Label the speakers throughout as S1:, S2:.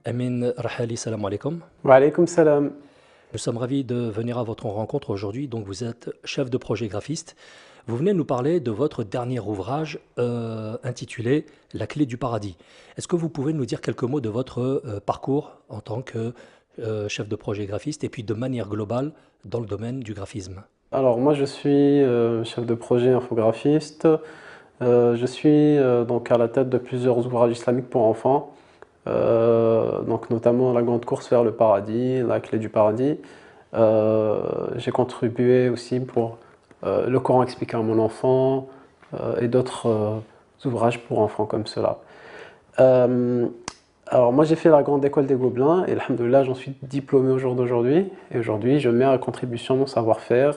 S1: Amin Rahali, salam alaikum.
S2: Wa alaykoum salam.
S1: Nous sommes ravis de venir à votre rencontre aujourd'hui. Donc, vous êtes chef de projet graphiste. Vous venez nous parler de votre dernier ouvrage intitulé La clé du paradis. Est-ce que vous pouvez nous dire quelques mots de votre parcours en tant que chef de projet graphiste et puis de manière globale dans le domaine du graphisme?
S2: Alors moi je suis chef de projet infographiste. Je suis donc à la tête de plusieurs ouvrages islamiques pour enfants, donc notamment La Grande Course vers le paradis, La Clé du paradis. J'ai contribué aussi pour Le Coran expliqué à mon enfant et d'autres ouvrages pour enfants comme cela. Euh, alors moi j'ai fait la grande école des Gobelins et alhamdoulilah j'en suis diplômé au jour d'aujourd'hui. Et aujourd'hui je mets à contribution mon savoir-faire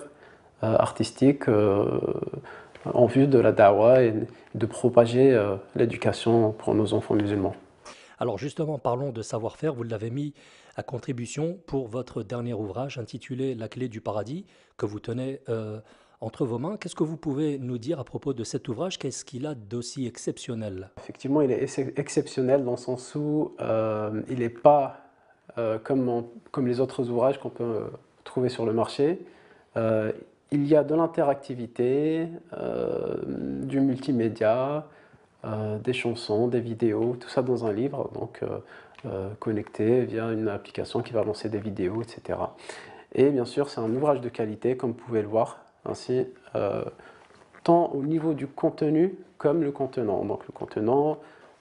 S2: artistique en vue de la dawa et de propager l'éducation pour nos enfants musulmans.
S1: Alors justement, parlons de savoir-faire. Vous l'avez mis à contribution pour votre dernier ouvrage intitulé La clé du paradis que vous tenez entre vos mains. Qu'est-ce que vous pouvez nous dire à propos de cet ouvrage? Qu'est-ce qu'il a d'aussi exceptionnel?
S2: Effectivement, il est exceptionnel dans le sens où il n'est pas comme les autres ouvrages qu'on peut trouver sur le marché. Euh, il y a de l'interactivité, du multimédia, des chansons, des vidéos, tout ça dans un livre, donc connecté via une application qui va lancer des vidéos, etc. Et bien sûr, c'est un ouvrage de qualité, comme vous pouvez le voir, ainsi, tant au niveau du contenu comme le contenant. Donc le contenant,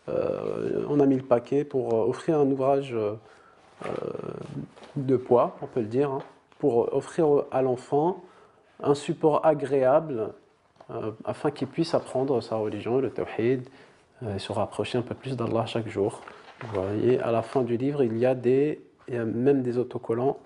S2: on a mis le paquet pour offrir un ouvrage de poids, on peut le dire, hein, pour offrir à l'enfant un support agréable afin qu'il puisse apprendre sa religion, le tawhid, et se rapprocher un peu plus d'Allah chaque jour. Vous voyez, à la fin du livre, il y a même des autocollants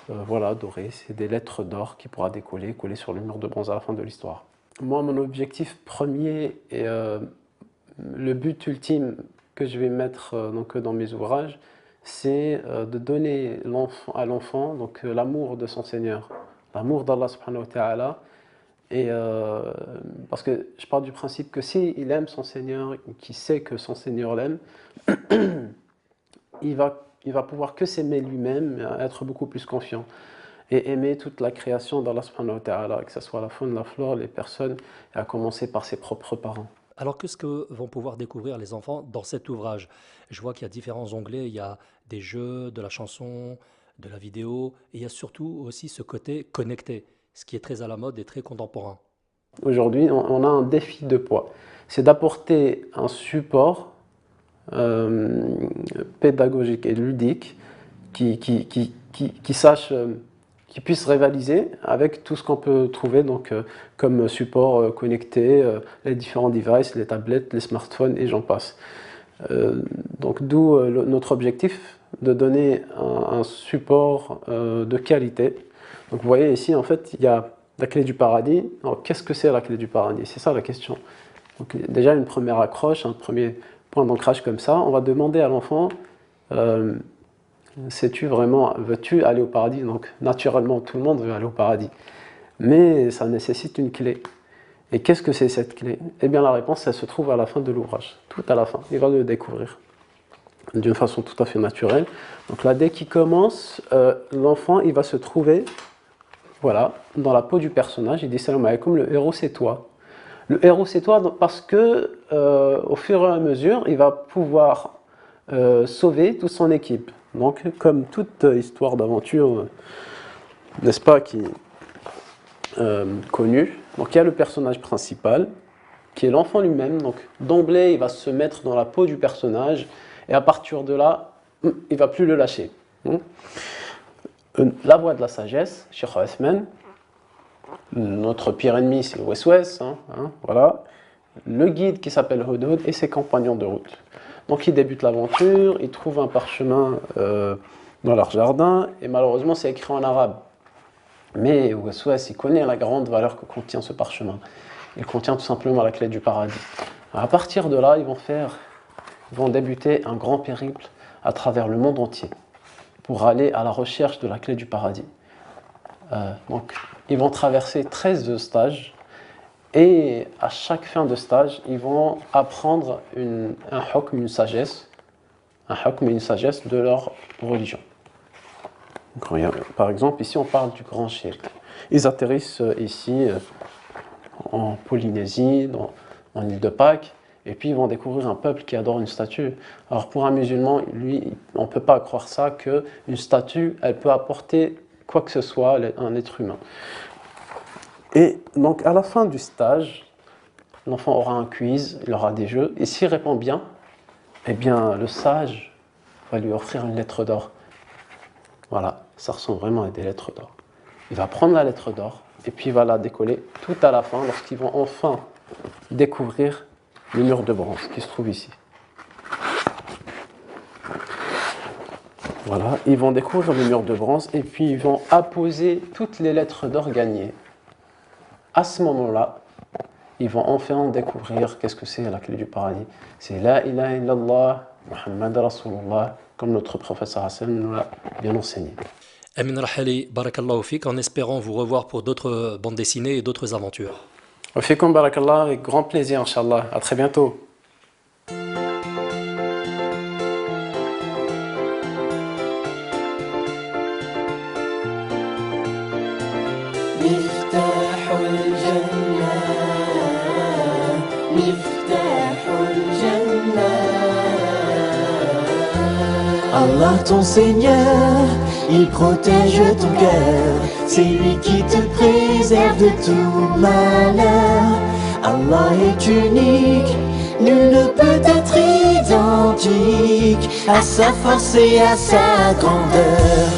S2: voilà, dorés, c'est des lettres d'or qui pourra décoller, coller sur le mur de bronze à la fin de l'histoire. Moi, mon objectif premier et le but ultime que je vais mettre donc, dans mes ouvrages, c'est de donner à l'enfant l'amour de son Seigneur, l'amour d'Allah subhanahu wa ta'ala. Et parce que je pars du principe que s'il aime son Seigneur, qu'il sait que son Seigneur l'aime, il va pouvoir que s'aimer lui-même, être beaucoup plus confiant et aimer toute la création d'Allah subhanahu wa ta'ala, que ce soit la faune, la flore, les personnes, et à commencer par ses propres parents.
S1: Alors, qu'est-ce que vont pouvoir découvrir les enfants dans cet ouvrage? Je vois qu'il y a différents onglets. Il y a des jeux, de la chanson, de la vidéo, et il y a surtout aussi ce côté connecté, ce qui est très à la mode et très contemporain.
S2: Aujourd'hui, on a un défi de poids. C'est d'apporter un support euh, pédagogique et ludique qui sache, qui puisse rivaliser avec tout ce qu'on peut trouver donc, comme support connecté, les différents devices, les tablettes, les smartphones et j'en passe. Donc d'où notre objectif de donner un support de qualité. Donc vous voyez ici en fait il y a la clé du paradis. Alors qu'est-ce que c'est la clé du paradis? C'est ça la question. Donc déjà une première accroche, un premier point d'ancrage comme ça, on va demander à l'enfant euh, sais-tu vraiment, veux-tu aller au paradis? Donc naturellement tout le monde veut aller au paradis. Mais ça nécessite une clé. Et qu'est-ce que c'est cette clé? Eh bien la réponse elle se trouve à la fin de l'ouvrage, tout à la fin. Il va le découvrir d'une façon tout à fait naturelle. Donc là, dès qu'il commence, l'enfant, il va se trouver, voilà, dans la peau du personnage. Il dit salam alaikum, le héros c'est toi. Le héros c'est toi parce que au fur et à mesure, il va pouvoir sauver toute son équipe. Donc, comme toute histoire d'aventure, n'est-ce pas, qui connue. Donc, il y a le personnage principal qui est l'enfant lui-même. Donc, d'emblée, il va se mettre dans la peau du personnage et à partir de là, il ne va plus le lâcher. La voie de la sagesse, Cheikh Othman, notre pire ennemi c'est le West-West, voilà. Le guide qui s'appelle Hudhud et ses compagnons de route. Donc ils débutent l'aventure, ils trouvent un parchemin dans leur jardin et malheureusement c'est écrit en arabe. Mais West-West il connaît la grande valeur que contient ce parchemin. Il contient tout simplement la clé du paradis. À partir de là, ils vont débuter un grand périple à travers le monde entier pour aller à la recherche de la clé du paradis. Donc, ils vont traverser 13 stages et à chaque fin de stage, ils vont apprendre un hukm, une sagesse, un hukm et une sagesse de leur religion. Donc, par exemple, ici on parle du grand shirk. Ils atterrissent ici en Polynésie, en île de Pâques, et puis ils vont découvrir un peuple qui adore une statue. Alors pour un musulman, lui, on ne peut pas croire ça, qu'une statue, elle peut apporter quoi que ce soit à un être humain. Et donc à la fin du stage, l'enfant aura un quiz, il aura des jeux, et s'il répond bien, eh bien le sage va lui offrir une lettre d'or. Voilà, ça ressemble vraiment à des lettres d'or. Il va prendre la lettre d'or, et puis il va la décoller tout à la fin, lorsqu'ils vont enfin découvrir le mur de bronze qui se trouve ici. Voilà, ils vont découvrir le mur de bronze, et puis ils vont apposer toutes les lettres d'or gagnées. À ce moment-là, ils vont enfin découvrir qu'est-ce que c'est la clé du paradis. C'est La ilaha illallah, Muhammad Rasulullah, comme notre professeur Hassan nous l'a bien enseigné.
S1: Amin Rahali, barakallahu fik, en espérant vous revoir pour d'autres bandes dessinées et d'autres aventures.
S2: Wa fikum barakallah, avec grand plaisir, Inch'Allah. À très bientôt.
S3: Allah ton Seigneur, il protège ton cœur, c'est lui qui te préserve de tout malheur. Allah est unique, nul ne peut être identique à sa force et à sa grandeur.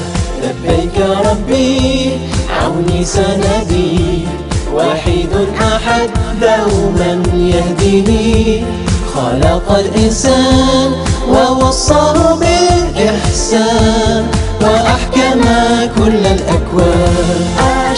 S3: لبيك ربي عوني سندي وحيد أحد دوما يهديني خلق الإنسان ووصاه بالإحسان وأحكم كل الأكوان